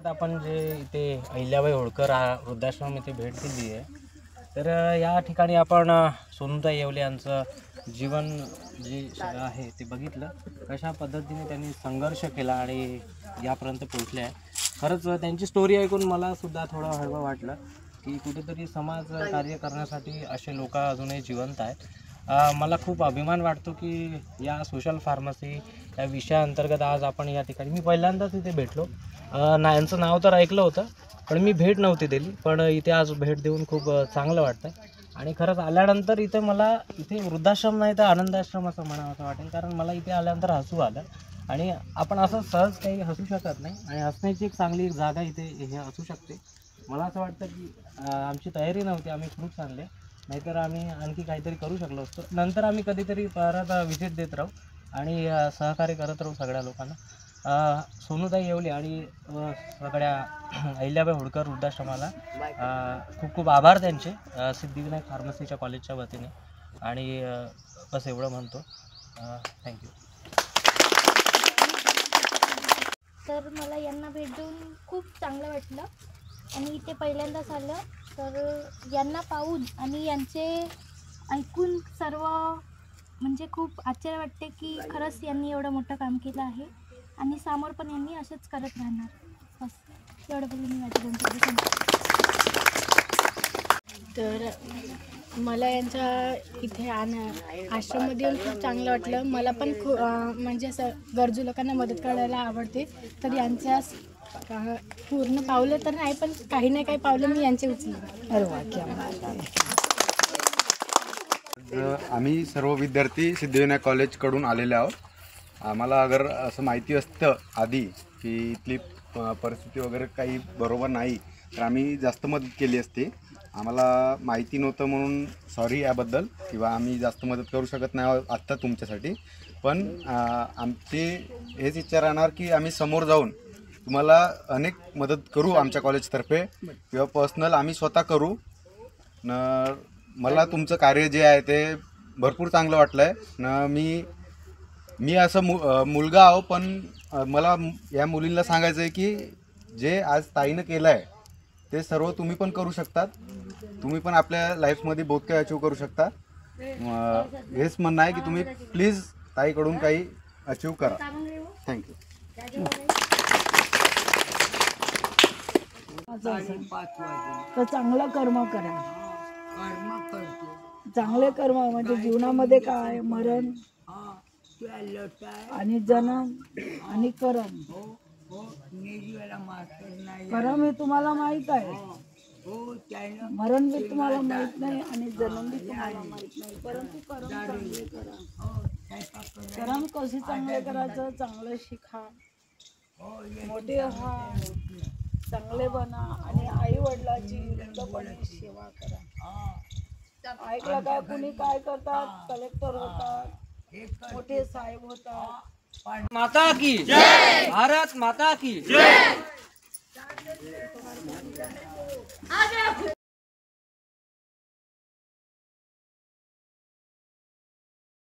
आपण जे इथे अहिल्याबाई होळकर वृद्धाश्रम इथे भेट दिली आहे, तर या ठिकाणी आपण सोनूताई येवले यांचं जीवन जे आहे ते बघितलं, कशा पद्धतीने त्यांनी संघर्ष केला आणि यापर्यंत पोहोचले आहे. खरंच त्यांची स्टोरी ऐकून मला सुद्धा थोडं हळवं वाटलं की कुठेतरी समाज कार्य करण्यासाठी असे लोक अजूनही जिवंत आहेत. मला खूप अभिमान वाटतो की या सोशल फार्मसी या विषयाअंतर्गत आज आपण या ठिकाणी मी पहिल्यांदाच इथे भेटलो. यांचं नाव तर ऐकलं होतं, पण मी भेट नव्हती दिली. पण इथे आज भेट देऊन खूप चांगलं वाटतं आणि खरंच आल्यानंतर इथे मला इथे वृद्धाश्रम नाही तर आनंदाश्रम असं म्हणावं वाटेल, कारण मला इथे आल्यानंतर हसू आलं. आणि आपण असं सहज काही हसू शकत नाही आणि हसण्याची एक चांगली जागा इथे हे असू शकते. मला असं वाटतं की आमची तयारी नव्हती, आम्ही खूप चांगले, नाहीतर आम्ही आणखी काहीतरी करू शकलो असतो. नंतर आम्ही कधीतरी परत व्हिजिट देत राहू आणि सहकार्य करत राहू सगळ्या लोकांना. सोनूताई येवले आणि सगळ्या अहिल्याबाई होळकर वृद्धाश्रमाला खूप खूप आभार त्यांचे, सिद्धिविनायक फार्मसीच्या कॉलेजच्या वतीने. आणि बस एवढं म्हणतो. थँक्यू. तर मला यांना भेट देऊन खूप चांगलं वाटलं आणि इथे पहिल्यांदाच आलं तर यांना पाहून आणि यांचे ऐकून सर्व म्हणजे खूप आश्चर्य वाटते की खरंच यांनी एवढं मोठं काम केलं आहे आणि समोर पण यांनी असंच करत राहणार. बस एवढं बोलून मी माझी दोन. तर मला यांच्या इथे आश्रममध्ये येऊन खूप चांगलं वाटलं. मला पण खूप म्हणजे असं गरजू लोकांना मदत करायला आवडते. तर यांच्या पूर्ण पावलं तर नाही, पण काही ना काही पावलं मी यांचे उचलले. अरे आम्ही सर्व विद्यार्थी सिद्धिविनायक कॉलेजकडून आलेले आहोत. आम्हाला अगर असं माहिती असतं आधी की इथली परिस्थिती वगैरे काही बरोबर नाही, तर आम्ही जास्त मदत केली असती. आम्हाला माहिती नव्हतं म्हणून सॉरी याबद्दल, किंवा आम्ही जास्त मदत करू शकत नाही आत्ता तुमच्यासाठी. पण आमची हेच इच्छा राहणार की आम्ही समोर जाऊन तुम्हाला अनेक मदत करू आमच्या कॉलेजतर्फे, किंवा पर्सनल आम्ही स्वतः करू. मला तुमचं कार्य जे आहे ते भरपूर चांगलं वाटलं आहे. मी असं मुलगा आहो, पण मला या मुलींना सांगायचं आहे की जे आज ताईनं केलं आहे ते सर्व तुम्ही पण करू शकतात. तुम्ही पण आपल्या लाईफमध्ये बहुत काही अचीव करू शकता. हेच म्हणणं आहे की तुम्ही प्लीज ताईकडून काही अचीव करा. थँक्यू. तर चांगलं कर्म करा. चांगले कर्म म्हणजे जीवनामध्ये काय मरण आणि जन्म आणि कर्म. कर्म हे तुम्हाला माहित आहे, मरण बी तुम्हाला माहित नाही आणि जन्म बी तुम्हाला माहित नाही, परंतु कर्म चांगले करा. कर्म कसे चांगले करायचं, चांगलं शिका, मोठे व्हा, चांगले बना आणि आई वडिलाची वृद्धपणे सेवा करा. ऐकलं काय, कुणी काय करतात, कलेक्टर होतात, मोठे साहेब होतात. माता की जय, भारत माता की जय.